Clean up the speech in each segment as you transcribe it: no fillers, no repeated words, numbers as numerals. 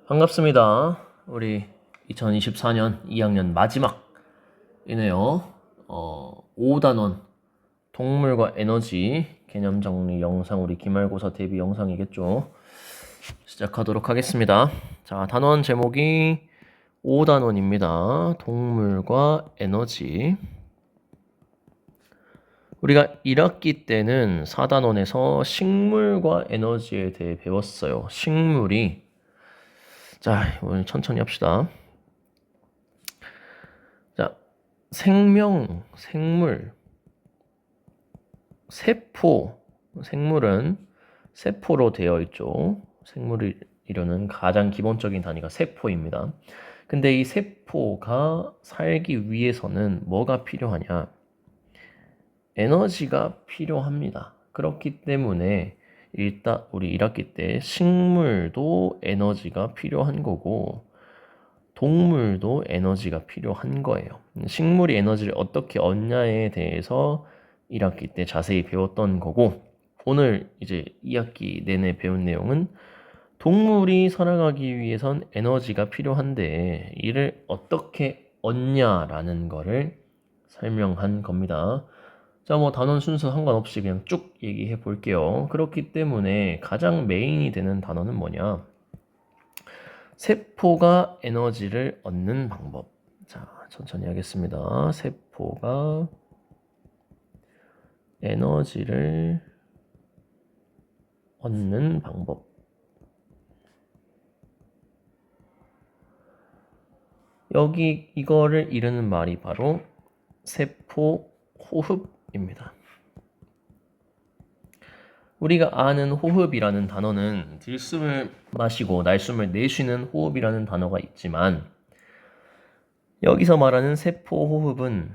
반갑습니다. 우리 2024년 2학년 마지막이네요. 5단원 동물과 에너지 개념 정리 영상 우리 기말고사 대비 영상이겠죠. 시작하도록 하겠습니다. 자, 단원 제목이 5단원입니다. 동물과 에너지. 우리가 1학기 때는 4단원에서 식물과 에너지에 대해 배웠어요. 식물이 자, 오늘 천천히 합시다. 자, 생물, 세포. 생물은 세포로 되어 있죠. 생물을 이루는 가장 기본적인 단위가 세포입니다. 근데 이 세포가 살기 위해서는 뭐가 필요하냐? 에너지가 필요합니다. 그렇기 때문에 일단 우리 1학기 때 식물도 에너지가 필요한 거고 동물도 에너지가 필요한 거예요. 식물이 에너지를 어떻게 얻냐에 대해서 1학기 때 자세히 배웠던 거고 오늘 이제 2학기 내내 배운 내용은 동물이 살아가기 위해선 에너지가 필요한데 이를 어떻게 얻냐라는 거를 설명한 겁니다. 자, 뭐 단원 순서 상관없이 그냥 쭉 얘기해 볼게요. 그렇기 때문에 가장 메인이 되는 단어는 뭐냐? 세포가 에너지를 얻는 방법. 자, 천천히 하겠습니다. 세포가 에너지를 얻는 방법. 여기 이거를 이르는 말이 바로 세포 호흡입니다. 우리가 아는 호흡이라는 단어는 들숨을 마시고 날숨을 내쉬는 호흡이라는 단어가 있지만 여기서 말하는 세포 호흡은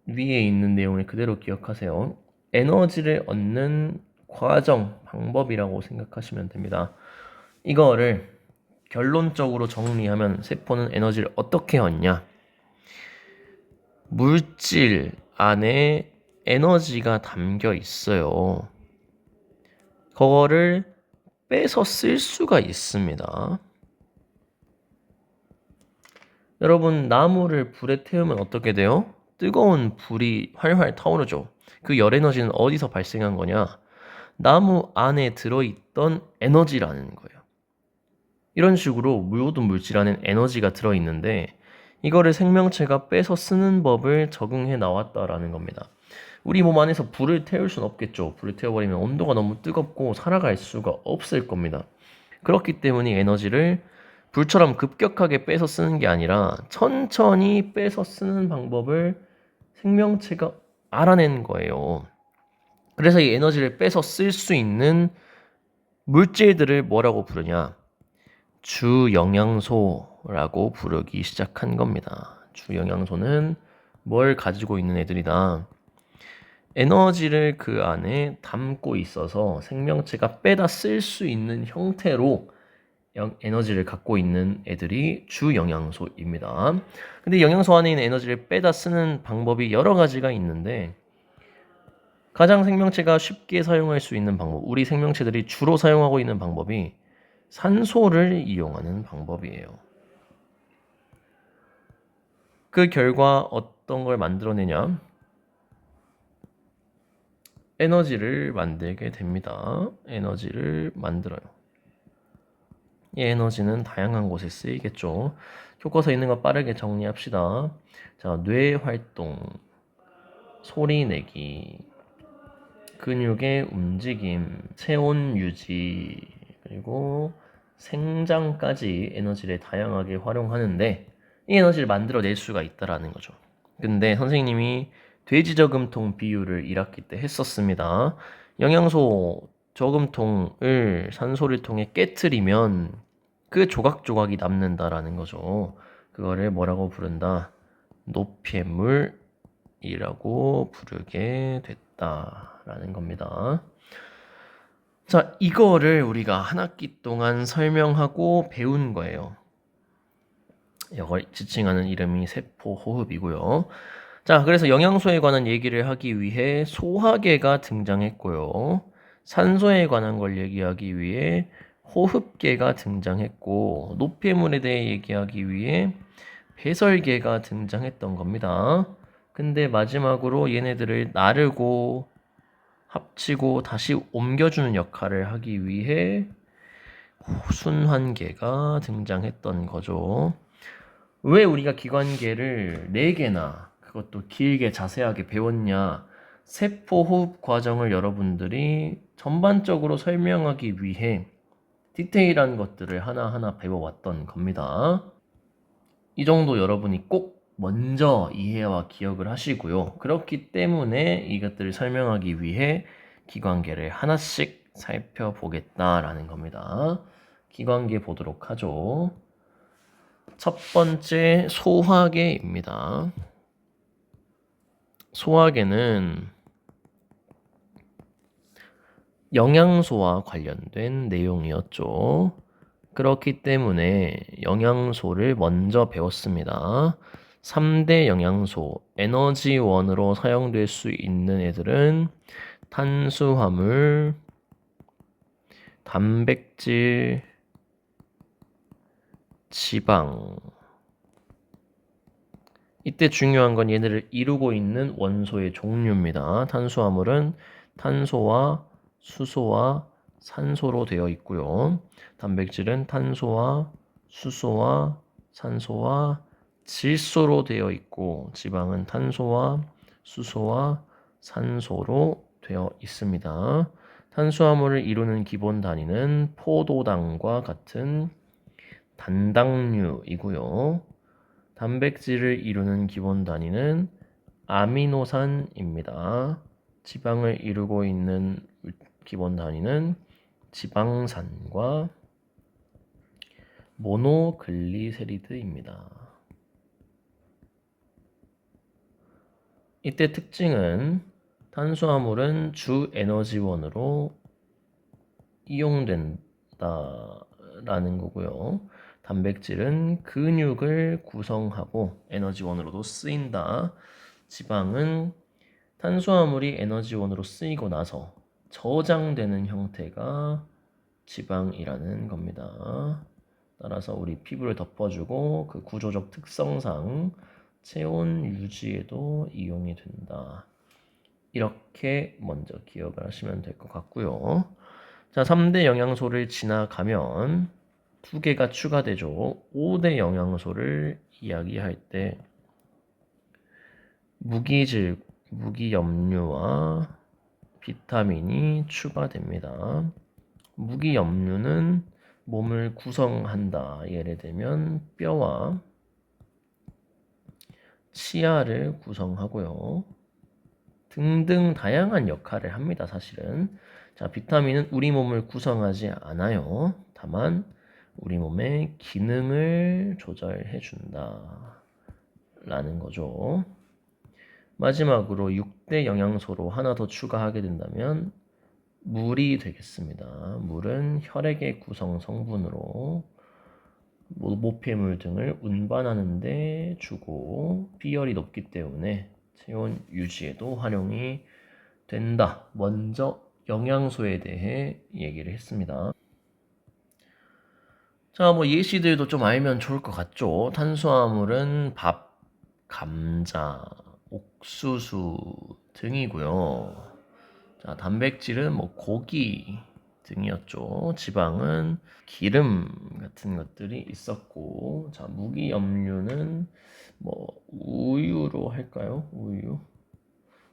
위에 있는 내용을 그대로 기억하세요. 에너지를 얻는 과정, 방법이라고 생각하시면 됩니다. 이거를 결론적으로 정리하면 세포는 에너지를 어떻게 얻냐? 물질 안에 에너지가 담겨 있어요. 그거를 빼서 쓸 수가 있습니다. 여러분, 나무를 불에 태우면 어떻게 돼요? 뜨거운 불이 활활 타오르죠. 그 열 에너지는 어디서 발생한 거냐? 나무 안에 들어있던 에너지라는 거예요. 이런 식으로 모든 물질 안엔 에너지가 들어있는데 이거를 생명체가 빼서 쓰는 법을 적응해 나왔다라는 겁니다. 우리 몸 안에서 불을 태울 수는 없겠죠. 불을 태워버리면 온도가 너무 뜨겁고 살아갈 수가 없을 겁니다. 그렇기 때문에 에너지를 불처럼 급격하게 빼서 쓰는 게 아니라 천천히 빼서 쓰는 방법을 생명체가 알아낸 거예요. 그래서 이 에너지를 빼서 쓸 수 있는 물질들을 뭐라고 부르냐? 주영양소라고 부르기 시작한 겁니다. 주영양소는 뭘 가지고 있는 애들이다? 에너지를 그 안에 담고 있어서 생명체가 빼다 쓸 수 있는 형태로 에너지를 갖고 있는 애들이 주영양소입니다. 근데 영양소 안에 있는 에너지를 빼다 쓰는 방법이 여러 가지가 있는데 가장 생명체가 쉽게 사용할 수 있는 방법, 우리 생명체들이 주로 사용하고 있는 방법이 산소를 이용하는 방법이에요. 그 결과 어떤 걸 만들어내냐? 에너지를 만들게 됩니다. 에너지를 만들어요. 이 에너지는 다양한 곳에 쓰이겠죠. 교과서에 있는 거 빠르게 정리합시다. 자, 뇌 활동, 소리 내기, 근육의 움직임, 체온 유지, 그리고 생장까지 에너지를 다양하게 활용하는데 이 에너지를 만들어낼 수가 있다라는 거죠. 근데 선생님이 돼지 저금통 비유를 1학기 때 했었습니다. 영양소 저금통을 산소를 통해 깨트리면 그 조각조각이 남는다라는 거죠. 그거를 뭐라고 부른다? 노폐물이라고 부르게 됐다라는 겁니다. 자, 이거를 우리가 한 학기 동안 설명하고 배운 거예요. 이걸 지칭하는 이름이 세포 호흡이고요. 자, 그래서 영양소에 관한 얘기를 하기 위해 소화계가 등장했고요. 산소에 관한 걸 얘기하기 위해 호흡계가 등장했고 노폐물에 대해 얘기하기 위해 배설계가 등장했던 겁니다. 근데 마지막으로 얘네들을 나르고 합치고 다시 옮겨주는 역할을 하기 위해 순환계가 등장했던 거죠. 왜 우리가 기관계를 4개나 그것도 길게 자세하게 배웠냐? 세포 호흡 과정을 여러분들이 전반적으로 설명하기 위해 디테일한 것들을 하나하나 배워왔던 겁니다. 이 정도 여러분이 꼭 먼저 이해와 기억을 하시고요. 그렇기 때문에 이것들을 설명하기 위해 기관계를 하나씩 살펴보겠다라는 겁니다. 기관계 보도록 하죠. 첫 번째 소화계입니다. 소화계는 영양소와 관련된 내용이었죠. 그렇기 때문에 영양소를 먼저 배웠습니다. 3대 영양소, 에너지원으로 사용될 수 있는 애들은 탄수화물, 단백질, 지방. 이때 중요한 건 얘네를 이루고 있는 원소의 종류입니다. 탄수화물은 탄소와 수소와 산소로 되어 있고요. 단백질은 탄소와 수소와 산소와 질소로 되어 있고 지방은 탄소와 수소와 산소로 되어 있습니다. 탄수화물을 이루는 기본 단위는 포도당과 같은 단당류이고요. 단백질을 이루는 기본 단위는 아미노산입니다. 지방을 이루고 있는 기본 단위는 지방산과 모노글리세리드입니다. 이때 특징은 탄수화물은 주 에너지원으로 이용된다라는 거고요. 단백질은 근육을 구성하고 에너지원으로도 쓰인다. 지방은 탄수화물이 에너지원으로 쓰이고 나서 저장되는 형태가 지방이라는 겁니다. 따라서 우리 피부를 덮어주고 그 구조적 특성상 체온 유지에도 이용이 된다. 이렇게 먼저 기억을 하시면 될 것 같고요. 자, 3대 영양소를 지나가면 2개가 추가되죠. 5대 영양소를 이야기할 때 무기염류와 비타민이 추가됩니다. 무기염류는 몸을 구성한다. 예를 들면 뼈와 치아를 구성하고요. 등등 다양한 역할을 합니다. 사실은. 자, 비타민은 우리 몸을 구성하지 않아요. 다만 우리 몸의 기능을 조절해 준다 라는 거죠. 마지막으로 6대 영양소로 하나 더 추가하게 된다면 물이 되겠습니다. 물은 혈액의 구성 성분으로 모폐물 등을 운반하는 데 주고 비열이 높기 때문에 체온 유지에도 활용이 된다. 먼저 영양소에 대해 얘기를 했습니다. 자, 뭐 예시들도 좀 알면 좋을 것 같죠. 탄수화물은 밥, 감자, 옥수수 등이고요. 자, 단백질은 뭐 고기 등이었죠. 지방은 기름 같은 것들이 있었고, 자, 무기염류는 뭐 우유로 할까요? 우유.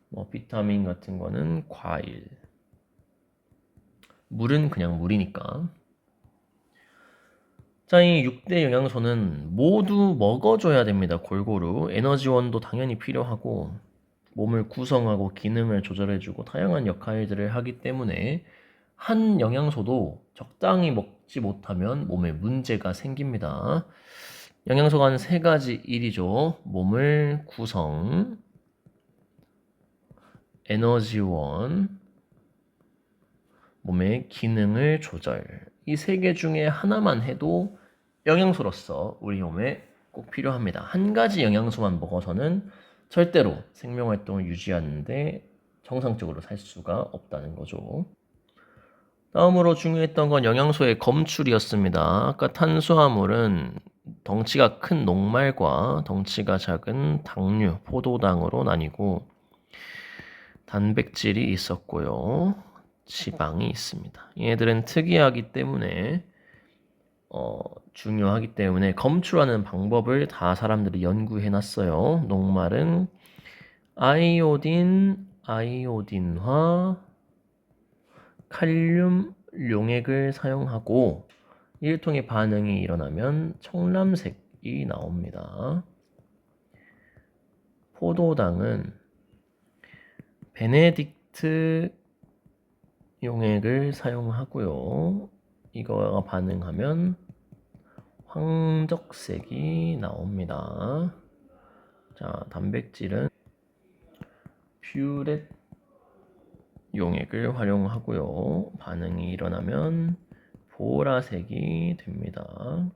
뭐 비타민 같은 거는 과일. 물은 그냥 물이니까. 자, 이 6대 영양소는 모두 먹어줘야 됩니다. 골고루. 에너지원도 당연히 필요하고 몸을 구성하고 기능을 조절해주고 다양한 역할들을 하기 때문에 한 영양소도 적당히 먹지 못하면 몸에 문제가 생깁니다. 영양소가 한 3가지 일이죠. 몸을 구성, 에너지원, 몸의 기능을 조절. 이 3개 중에 하나만 해도 영양소로서 우리 몸에 꼭 필요합니다. 한 가지 영양소만 먹어서는 절대로 생명활동을 유지하는데 정상적으로 살 수가 없다는 거죠. 다음으로 중요했던 건 영양소의 검출이었습니다. 아까 탄수화물은 덩치가 큰 녹말과 덩치가 작은 당류, 포도당으로 나뉘고 단백질이 있었고요. 지방이 있습니다. 얘들은 특이하기 때문에 중요하기 때문에 검출하는 방법을 다 사람들이 연구해 놨어요. 녹말은 아이오딘화, 칼륨, 용액을 사용하고 이를 통해 반응이 일어나면 청람색이 나옵니다. 포도당은 베네딕트 용액을 사용하고요. 이거가 반응하면 황적색이 나옵니다. 자, 단백질은 퓨렛 용액을 활용하고요. 반응이 일어나면 보라색이 됩니다.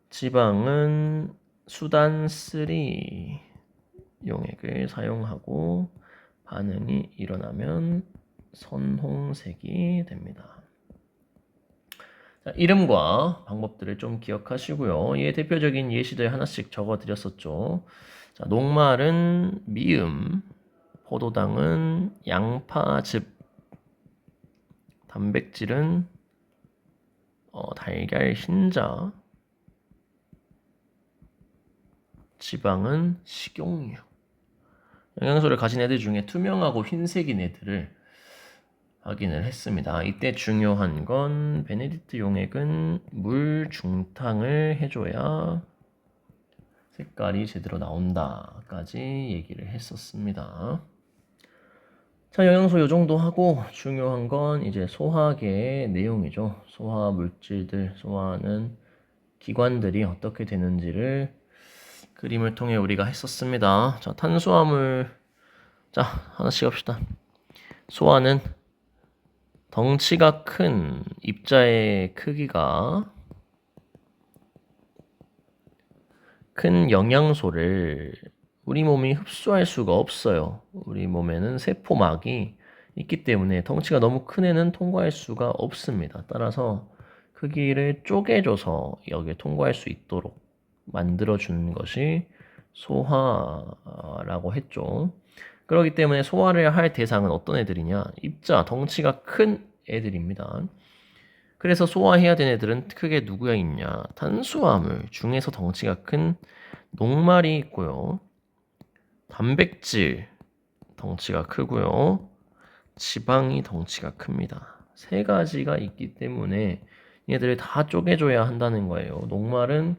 지방은 수단3 용액을 사용하고 반응이 일어나면 선홍색이 됩니다. 자, 이름과 방법들을 좀 기억하시고요. 이에 대표적인 예시들 하나씩 적어드렸었죠. 자, 녹말은 미음, 포도당은 양파즙, 단백질은 달걀 흰자, 지방은 식용유. 영양소를 가진 애들 중에 투명하고 흰색인 애들을 확인을 했습니다. 이때 중요한 건 베네딕트 용액은 물 중탕을 해줘야 색깔이 제대로 나온다까지 얘기를 했었습니다. 자, 영양소 요 정도 하고 중요한 건 이제 소화계의 내용이죠. 소화 물질들, 소화하는 기관들이 어떻게 되는지를 그림을 통해 우리가 했었습니다. 자, 탄수화물. 자, 하나씩 합시다. 소화는 덩치가 큰 입자의 크기가 큰 영양소를 우리 몸이 흡수할 수가 없어요. 우리 몸에는 세포막이 있기 때문에 덩치가 너무 큰 애는 통과할 수가 없습니다. 따라서 크기를 쪼개줘서 여기에 통과할 수 있도록 만들어주는 것이 소화라고 했죠. 그렇기 때문에 소화를 할 대상은 어떤 애들이냐? 입자, 덩치가 큰 애들입니다. 그래서 소화해야 되는 애들은 크게 누구야 있냐? 탄수화물 중에서 덩치가 큰 녹말이 있고요. 단백질 덩치가 크고요. 지방이 덩치가 큽니다. 세 가지가 있기 때문에 얘들을 다 쪼개줘야 한다는 거예요. 녹말은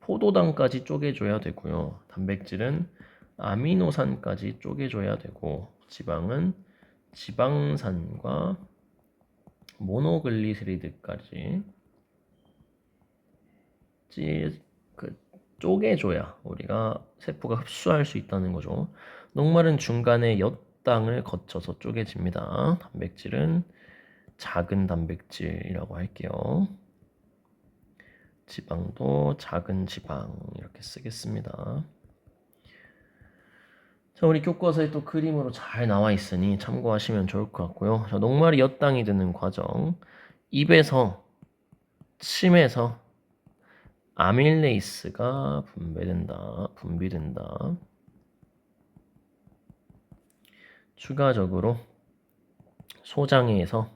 포도당까지 쪼개줘야 되고요. 단백질은 아미노산까지 쪼개줘야 되고 지방은 지방산과 모노글리세리드까지 쪼개줘야 우리가 세포가 흡수할 수 있다는 거죠. 녹말은 중간에 엿당을 거쳐서 쪼개집니다. 단백질은 작은 단백질이라고 할게요. 지방도 작은 지방 이렇게 쓰겠습니다. 자, 우리 교과서에 또 그림으로 잘 나와 있으니 참고하시면 좋을 것 같고요. 자, 녹말이 엿당이 되는 과정. 입에서 침에서 아밀레이스가 분비된다. 추가적으로 소장에서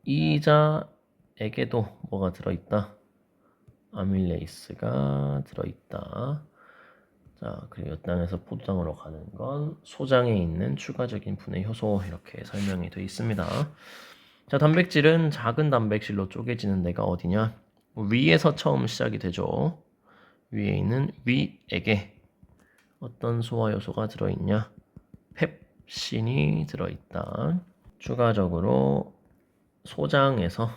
이자에게도 뭐가 들어있다? 아밀레이스가 들어있다. 자, 그리고 엿당에서 포도당으로 가는 건 소장에 있는 추가적인 분해 효소 이렇게 설명이 되어 있습니다. 자, 단백질은 작은 단백질로 쪼개지는 데가 어디냐? 위에서 처음 시작이 되죠. 위에 있는 위액에 어떤 소화 요소가 들어있냐? 펩신이 들어있다. 추가적으로 소장에서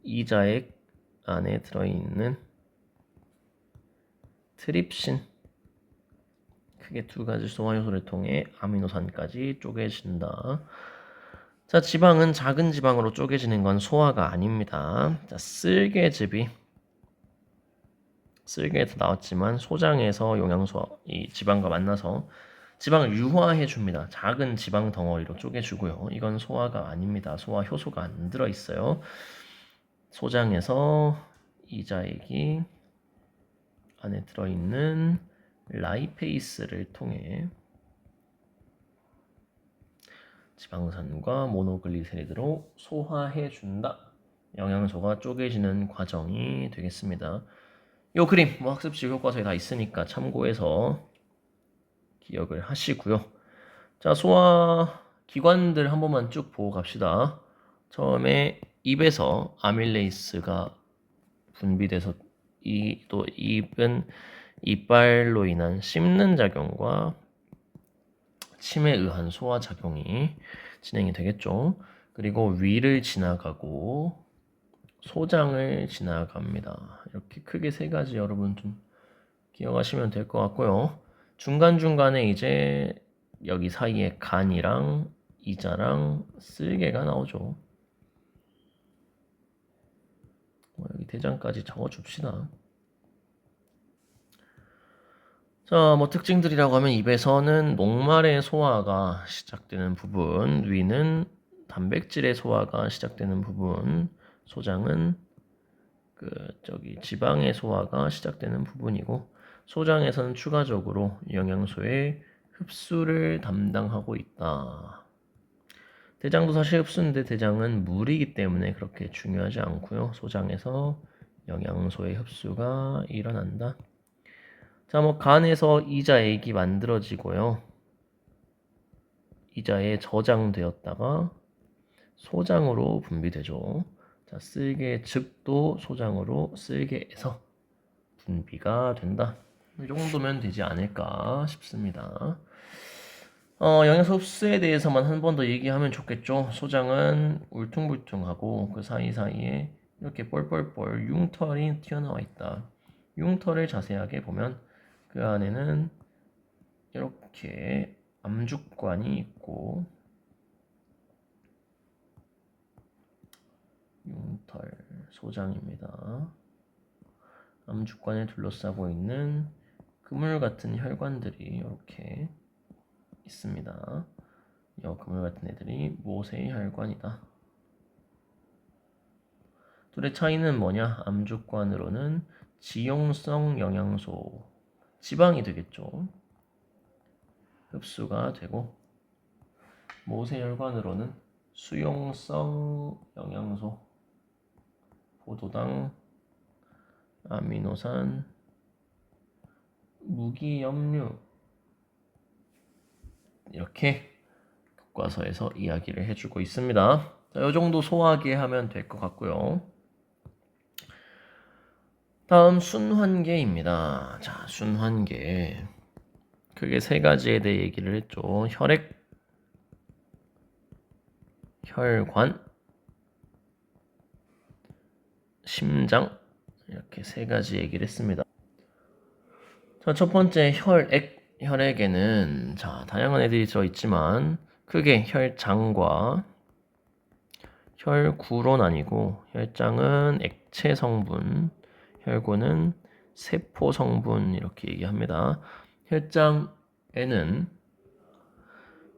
이자액 안에 들어있는 트립신, 크게 두 가지 소화 요소를 통해 아미노산까지 쪼개진다. 자, 지방은 작은 지방으로 쪼개지는 건 소화가 아닙니다. 자, 쓸개즙에서 나왔지만 소장에서 영양소 이 지방과 만나서 지방을 유화해 줍니다. 작은 지방 덩어리로 쪼개주고요. 이건 소화가 아닙니다. 소화 효소가 안 들어있어요. 소장에서 이자액이 안에 들어있는 라이페이스를 통해 지방산과 모노글리세리드로 소화해 준다. 영양소가 쪼개지는 과정이 되겠습니다. 요 그림 뭐 학습지 교과서에 다 있으니까 참고해서 기억을 하시고요. 자, 소화 기관들 한 번만 쭉 보고 갑시다. 처음에 입에서 아밀레이스가 분비돼서 또 입은 이빨로 인한 씹는 작용과 침에 의한 소화 작용이 진행이 되겠죠. 그리고 위를 지나가고 소장을 지나갑니다. 이렇게 크게 세 가지 여러분 좀 기억하시면 될 것 같고요. 중간중간에 이제 여기 사이에 간이랑 이자랑 쓸개가 나오죠. 여기 대장까지 적어줍시다. 자, 뭐 특징들이라고 하면 입에서는 녹말의 소화가 시작되는 부분, 위는 단백질의 소화가 시작되는 부분, 소장은 지방의 소화가 시작되는 부분이고, 소장에서는 추가적으로 영양소의 흡수를 담당하고 있다. 대장도 사실 흡수인데 대장은 물이기 때문에 그렇게 중요하지 않고요. 소장에서 영양소의 흡수가 일어난다. 자, 뭐 간에서 이자액이 만들어지고요. 이자에 저장되었다가 소장으로 분비되죠. 자, 쓸개즉도 소장으로 쓸개에서 분비가 된다. 이 정도면 되지 않을까 싶습니다. 영양소 흡수에 대해서만 한 번 더 얘기하면 좋겠죠. 소장은 울퉁불퉁하고 그 사이사이에 이렇게 뻘뻘뻘 융털이 튀어나와 있다. 융털을 자세하게 보면 그 안에는 이렇게 암죽관이 있고 융털 소장입니다. 암죽관을 둘러싸고 있는 그물 같은 혈관들이 이렇게 있습니다. 이 그물 같은 애들이 모세의 혈관이다. 둘의 차이는 뭐냐? 암죽관으로는 지용성 영양소, 지방이 되겠죠. 흡수가 되고 모세혈관으로는 수용성 영양소, 포도당, 아미노산, 무기염류 이렇게 교과서에서 이야기를 해주고 있습니다. 자, 이 정도 소화하게 하면 될 것 같고요. 다음 순환계입니다. 자, 순환계 크게 세 가지에 대해 얘기를 했죠. 혈액, 혈관, 심장 이렇게 세 가지 얘기를 했습니다. 자, 첫 번째 혈액에는 자, 다양한 애들이 들어있지만 크게 혈장과 혈구로 나뉘고 혈장은 액체 성분, 혈구는 세포 성분 이렇게 얘기합니다. 혈장에는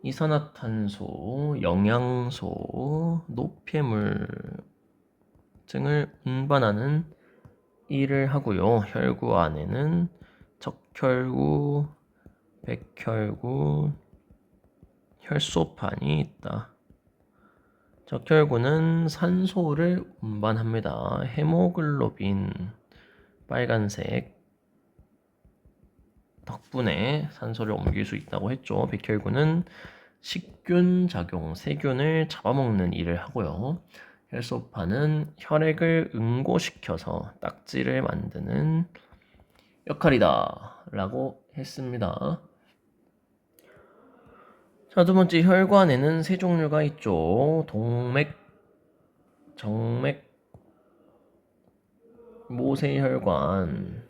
이산화탄소, 영양소, 노폐물 등을 운반하는 일을 하고요. 혈구 안에는 적혈구, 백혈구, 혈소판이 있다. 적혈구는 산소를 운반합니다. 헤모글로빈 빨간색 덕분에 산소를 옮길 수 있다고 했죠. 백혈구는 식균 작용, 세균을 잡아먹는 일을 하고요. 혈소판은 혈액을 응고시켜서 딱지를 만드는 역할이다 라고 했습니다. 자, 두 번째 혈관에는 세 종류가 있죠. 동맥, 정맥, 모세혈관.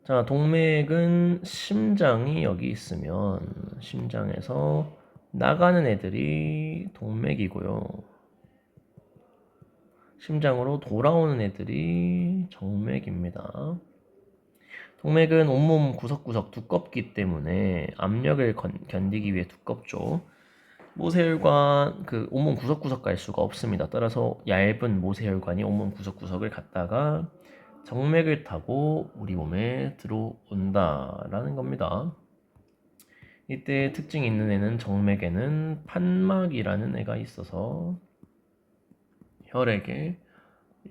자, 동맥은 심장이 여기 있으면 심장에서 나가는 애들이 동맥이고요. 심장으로 돌아오는 애들이 정맥입니다. 동맥은 온몸 구석구석 두껍기 때문에 압력을 견디기 위해 두껍죠. 모세혈관 그 온몸 구석구석 갈 수가 없습니다. 따라서 얇은 모세혈관이 온몸 구석구석을 갔다가 정맥을 타고 우리 몸에 들어온다라는 겁니다. 이때 특징이 있는 애는 정맥에는 판막이라는 애가 있어서 혈액의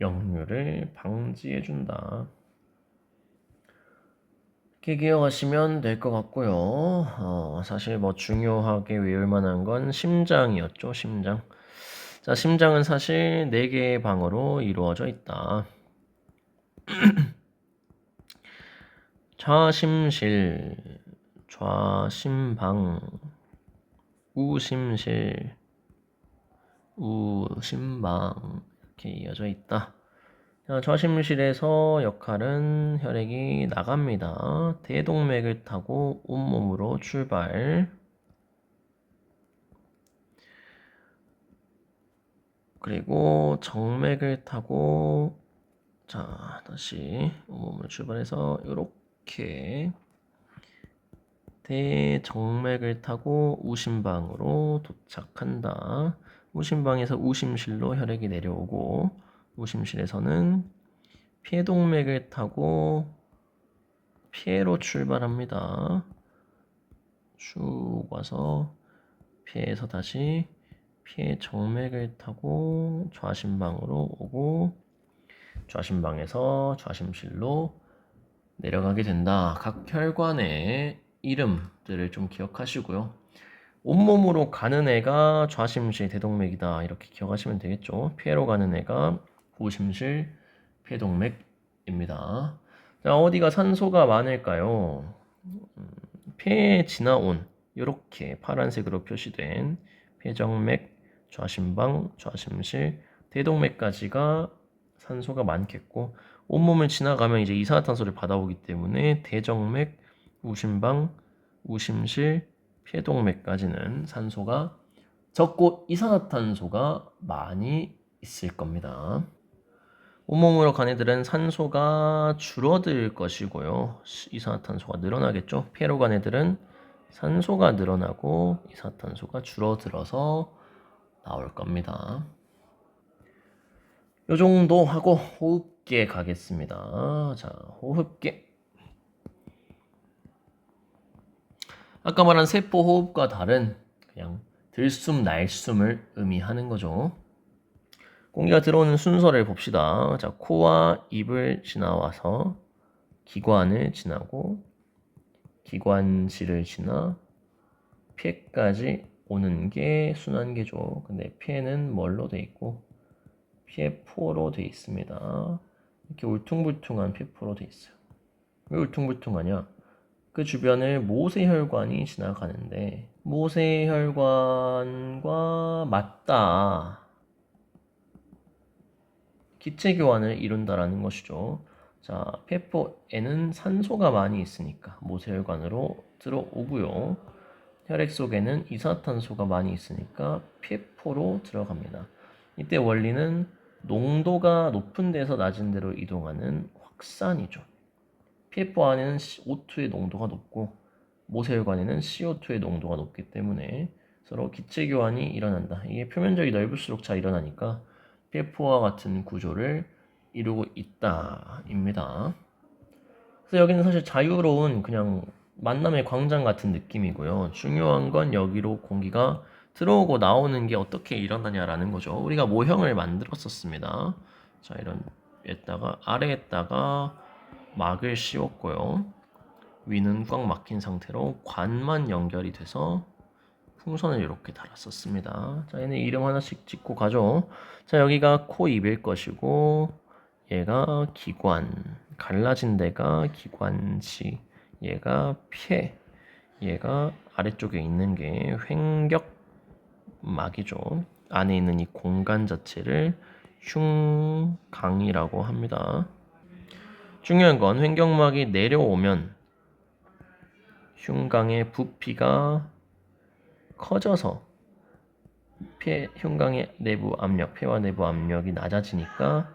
역류를 방지해준다. 이렇게 기억하시면 될 것 같고요. 사실 뭐 중요하게 외울 만한 건 심장이었죠. 심장. 자, 심장은 사실 4개의 방으로 이루어져 있다. 좌심실, 좌심방, 우심실, 우심방 이렇게 이어져 있다. 자, 좌심실에서 역할은 혈액이 나갑니다. 대동맥을 타고 온몸으로 출발. 그리고 정맥을 타고 자, 다시 온몸을 출발해서 이렇게 대정맥을 타고 우심방으로 도착한다. 우심방에서 우심실로 혈액이 내려오고 우심실에서는 폐동맥을 타고 폐로 출발합니다. 쭉 와서 폐에서 다시 폐정맥을 타고 좌심방으로 오고 좌심방에서 좌심실로 내려가게 된다. 각 혈관의 이름들을 좀 기억하시고요. 온몸으로 가는 애가 좌심실 대동맥이다. 이렇게 기억하시면 되겠죠. 폐로 가는 애가 우심실 폐동맥입니다. 자, 어디가 산소가 많을까요? 폐에 지나온 이렇게 파란색으로 표시된 폐정맥, 좌심방, 좌심실, 대동맥까지가 산소가 많겠고 온몸을 지나가면 이제 이산화탄소를 받아오기 때문에 대정맥, 우심방, 우심실, 폐동맥까지는 산소가 적고 이산화탄소가 많이 있을 겁니다. 온몸으로 간 애들은 산소가 줄어들 것이고요. 이산화탄소가 늘어나겠죠. 폐로 간 애들은 산소가 늘어나고 이산화탄소가 줄어들어서 나올 겁니다. 요 정도 하고 호흡계 가겠습니다. 자, 호흡계. 아까 말한 세포 호흡과 다른 그냥 들숨 날숨을 의미하는 거죠. 공기가 들어오는 순서를 봅시다. 자, 코와 입을 지나와서 기관을 지나고 기관지를 지나 폐까지 오는 게 순환계죠. 근데 폐는 뭘로 돼 있고 폐포로 돼 있습니다. 이렇게 울퉁불퉁한 폐포로 돼 있어요. 왜 울퉁불퉁하냐? 그 주변을 모세혈관이 지나가는데 모세혈관과 맞닿아 기체교환을 이룬다라는 것이죠. 자, 폐포에는 산소가 많이 있으니까 모세혈관으로 들어오고요. 혈액 속에는 이산화탄소가 많이 있으니까 폐포로 들어갑니다. 이때 원리는 농도가 높은 데서 낮은 데로 이동하는 확산이죠. 폐포 안에는 O2의 농도가 높고 모세혈관에는 CO2의 농도가 높기 때문에 서로 기체 교환이 일어난다. 이게 표면적이 넓을수록 잘 일어나니까 폐포와 같은 구조를 이루고 있다입니다. 그래서 여기는 사실 자유로운 그냥 만남의 광장 같은 느낌이고요. 중요한 건 여기로 공기가 들어오고 나오는 게 어떻게 일어나냐라는 거죠. 우리가 모형을 만들었었습니다. 자, 이런 에다가 아래에다가 막을 씌웠고요. 위는 꽉 막힌 상태로 관만 연결이 돼서 풍선을 이렇게 달았었습니다. 자, 얘는 이름 하나씩 짓고 가죠. 자, 여기가 코 입일 것이고 얘가 기관, 갈라진 데가 기관지, 얘가 폐, 얘가 아래쪽에 있는 게 횡격막이죠. 안에 있는 이 공간 자체를 흉강이라고 합니다. 중요한 건 횡격막이 내려오면 흉강의 부피가 커져서 흉강의 내부 압력, 폐와 내부 압력이 낮아지니까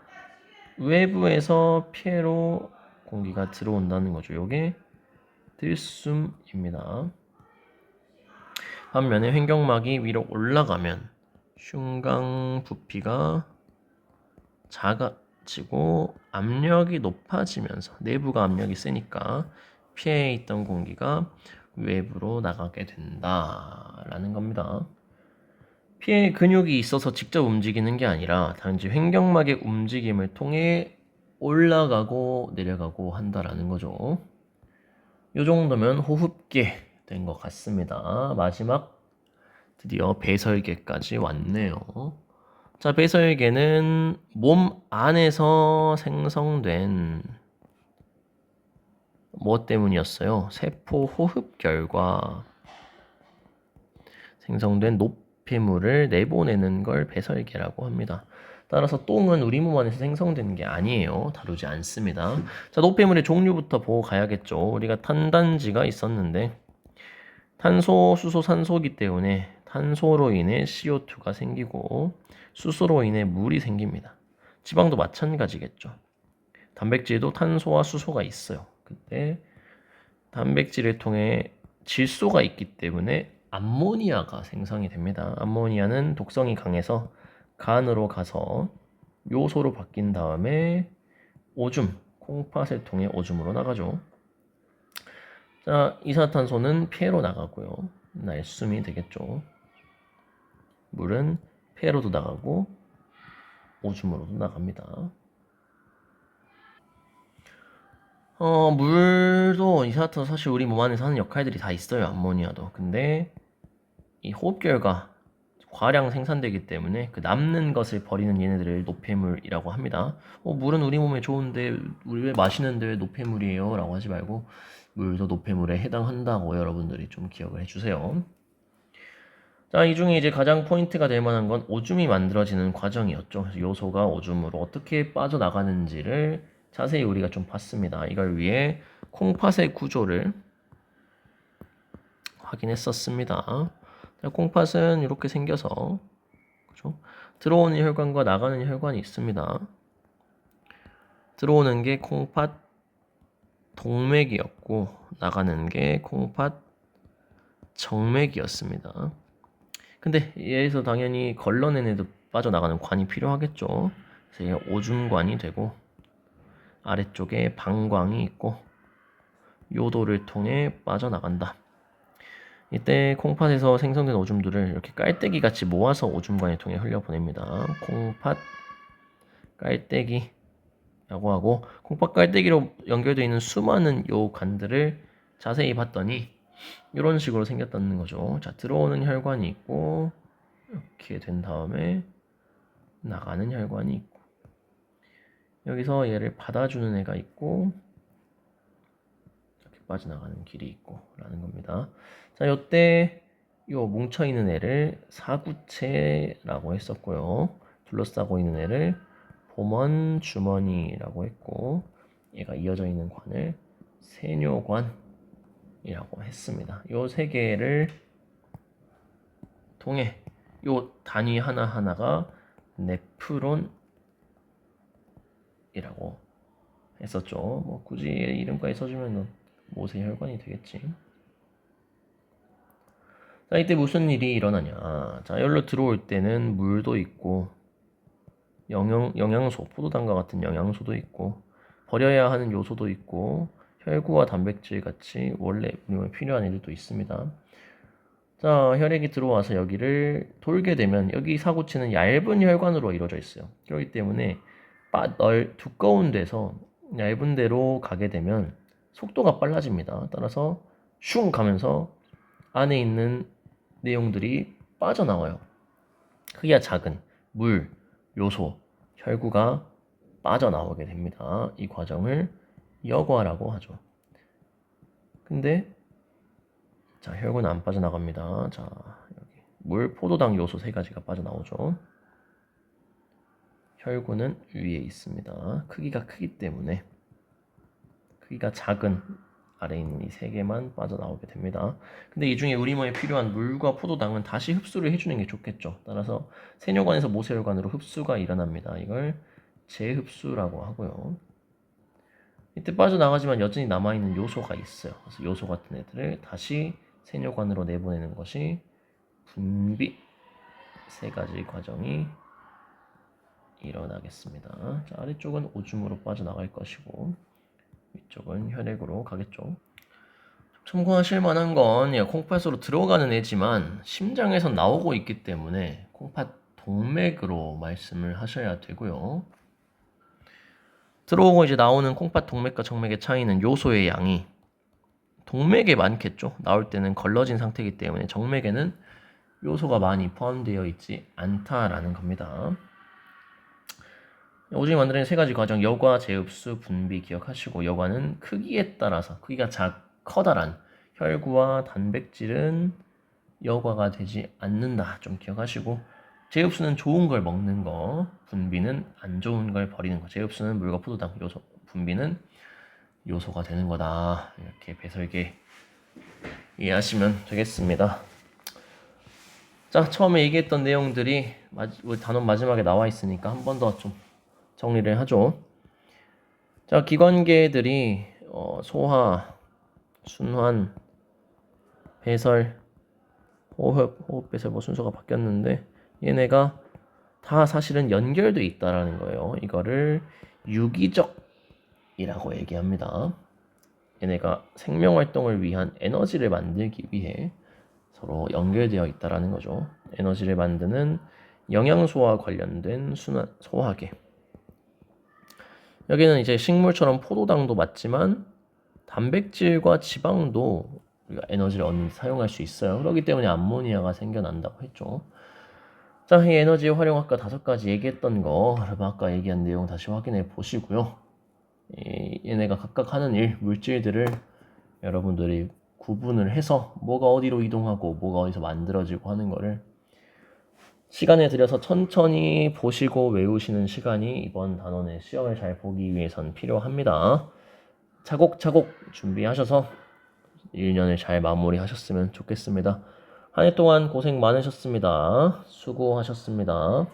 외부에서 폐로 공기가 들어온다는 거죠. 요게 들숨입니다. 반면에 횡격막이 위로 올라가면 흉강 부피가 작아지고 압력이 높아지면서 내부가 압력이 세니까 피해에 있던 공기가 외부로 나가게 된다라는 겁니다. 피해 근육이 있어서 직접 움직이는 게 아니라 단지 횡격막의 움직임을 통해 올라가고 내려가고 한다라는 거죠. 이 정도면 호흡계 된 것 같습니다. 마지막 드디어 배설계까지 왔네요. 자, 배설계는 몸 안에서 생성된 뭐 때문이었어요? 세포 호흡결과 생성된 노폐물을 내보내는 걸 배설계라고 합니다. 따라서 똥은 우리 몸 안에서 생성되는 게 아니에요. 다루지 않습니다. 자, 노폐물의 종류부터 보고 가야겠죠. 우리가 탄단지가 있었는데 탄소, 수소, 산소기 때문에 탄소로 인해 CO2가 생기고 수소로 인해 물이 생깁니다. 지방도 마찬가지겠죠. 단백질도 탄소와 수소가 있어요. 그때 단백질을 통해 질소가 있기 때문에 암모니아가 생성이 됩니다. 암모니아는 독성이 강해서 간으로 가서 요소로 바뀐 다음에 오줌, 콩팥을 통해 오줌으로 나가죠. 자, 이산화탄소는 폐로 나가고요. 날숨이 되겠죠. 물은 폐로도 나가고 오줌으로도 나갑니다. 물도 이산화탄소 사실 우리 몸 안에서 하는 역할들이 다 있어요. 암모니아도. 근데 이 호흡결과 과량 생산되기 때문에 그 남는 것을 버리는 얘네들을 노폐물이라고 합니다. 물은 우리 몸에 좋은데 우리 왜 마시는데 왜 노폐물이에요? 라고 하지 말고 물도 노폐물에 해당한다고 여러분들이 좀 기억을 해주세요. 자, 이 중에 이제 가장 포인트가 될 만한 건 오줌이 만들어지는 과정이었죠. 요소가 오줌으로 어떻게 빠져나가는지를 자세히 우리가 좀 봤습니다. 이걸 위해 콩팥의 구조를 확인했었습니다. 자, 콩팥은 이렇게 생겨서 그죠? 들어오는 혈관과 나가는 혈관이 있습니다. 들어오는 게 콩팥 동맥이었고 나가는 게 콩팥 정맥이었습니다. 근데 얘에서 당연히 걸러내내도 빠져나가는 관이 필요하겠죠. 그래서 얘가 오줌관이 되고 아래쪽에 방광이 있고 요도를 통해 빠져나간다. 이때 콩팥에서 생성된 오줌들을 이렇게 깔때기 같이 모아서 오줌관을 통해 흘려보냅니다. 콩팥 깔때기라고 하고 콩팥 깔때기로 연결되어 있는 수많은 요 관들을 자세히 봤더니 이런 식으로 생겼다는 거죠. 자, 들어오는 혈관이 있고 이렇게 된 다음에 나가는 혈관이 있고 여기서 얘를 받아주는 애가 있고 이렇게 빠져나가는 길이 있고 라는 겁니다. 자, 요때 요 뭉쳐있는 애를 사구체라고 했었고요. 둘러싸고 있는 애를 보먼 주머니라고 했고 얘가 이어져 있는 관을 세뇨관이라고 했습니다. 요 세 개를 통해 요 단위 하나하나가 네프론이라고 했었죠. 뭐 굳이 이름까지 써주면 모세 혈관이 되겠지. 자, 이때 무슨 일이 일어나냐. 자, 여기로 들어올 때는 물도 있고 영양소, 포도당과 같은 영양소도 있고 버려야 하는 요소도 있고 혈구와 단백질 같이 원래 우리 몸에 필요한 애들도 있습니다. 자, 혈액이 들어와서 여기를 돌게 되면 여기 사구치는 얇은 혈관으로 이루어져 있어요. 그렇기 때문에 두꺼운 데서 얇은 데로 가게 되면 속도가 빨라집니다. 따라서 슝 가면서 안에 있는 내용들이 빠져나와요. 크기가 작은 물, 요소, 혈구가 빠져나오게 됩니다. 이 과정을 여과라고 하죠. 근데 자, 혈구는 안 빠져나갑니다. 자, 여기 물, 포도당 요소 세 가지가 빠져나오죠. 혈구는 위에 있습니다. 크기가 크기 때문에 크기가 작은 아래에 있는 이 세 개만 빠져나오게 됩니다. 근데 이 중에 우리 몸에 필요한 물과 포도당은 다시 흡수를 해주는 게 좋겠죠. 따라서 세뇨관에서 모세혈관으로 흡수가 일어납니다. 이걸 재흡수라고 하고요. 이때 빠져나가지만 여전히 남아있는 요소가 있어요. 그래서 요소 같은 애들을 다시 세뇨관으로 내보내는 것이 분비 세 가지 과정이 일어나겠습니다. 자, 아래쪽은 오줌으로 빠져나갈 것이고 위쪽은 혈액으로 가겠죠. 참고하실 만한 건 콩팥으로 들어가는 애지만 심장에서 나오고 있기 때문에 콩팥 동맥으로 말씀을 하셔야 되고요. 들어오고 이제 나오는 콩팥 동맥과 정맥의 차이는 요소의 양이 동맥에 많겠죠. 나올 때는 걸러진 상태이기 때문에 정맥에는 요소가 많이 포함되어 있지 않다라는 겁니다. 오줌이 만들어낸 세 가지 과정, 여과, 재흡수, 분비 기억하시고, 여과는 크기에 따라서 크기가 커다란 혈구와 단백질은 여과가 되지 않는다. 좀 기억하시고, 재흡수는 좋은 걸 먹는 거, 분비는 안 좋은 걸 버리는 거. 재흡수는 물과 포도당, 요소, 분비는 요소가 되는 거다. 이렇게 배설계 이해하시면 되겠습니다. 자, 처음에 얘기했던 내용들이 단원 마지막에 나와 있으니까 한 번 더 좀 정리를 하죠. 자, 기관계들이 소화, 순환, 배설, 호흡, 배설 뭐 순서가 바뀌었는데 얘네가 다 사실은 연결돼 있다라는 거예요. 이거를 유기적이라고 얘기합니다. 얘네가 생명 활동을 위한 에너지를 만들기 위해 서로 연결되어 있다라는 거죠. 에너지를 만드는 영양소와 관련된 순환, 소화계. 여기는 이제 식물처럼 포도당도 맞지만 단백질과 지방도 우리가 에너지를 사용할 수 있어요. 그렇기 때문에 암모니아가 생겨난다고 했죠. 자, 이 에너지 활용 아까 5가지 얘기했던 거, 그럼 아까 얘기한 내용 다시 확인해 보시고요. 얘네가 각각 하는 일, 물질들을 여러분들이 구분을 해서 뭐가 어디로 이동하고 뭐가 어디서 만들어지고 하는 거를 시간을 들여서 천천히 보시고 외우시는 시간이 이번 단원의 시험을 잘 보기 위해선 필요합니다. 차곡차곡 준비하셔서 1년을 잘 마무리하셨으면 좋겠습니다. 한 해 동안 고생 많으셨습니다. 수고하셨습니다.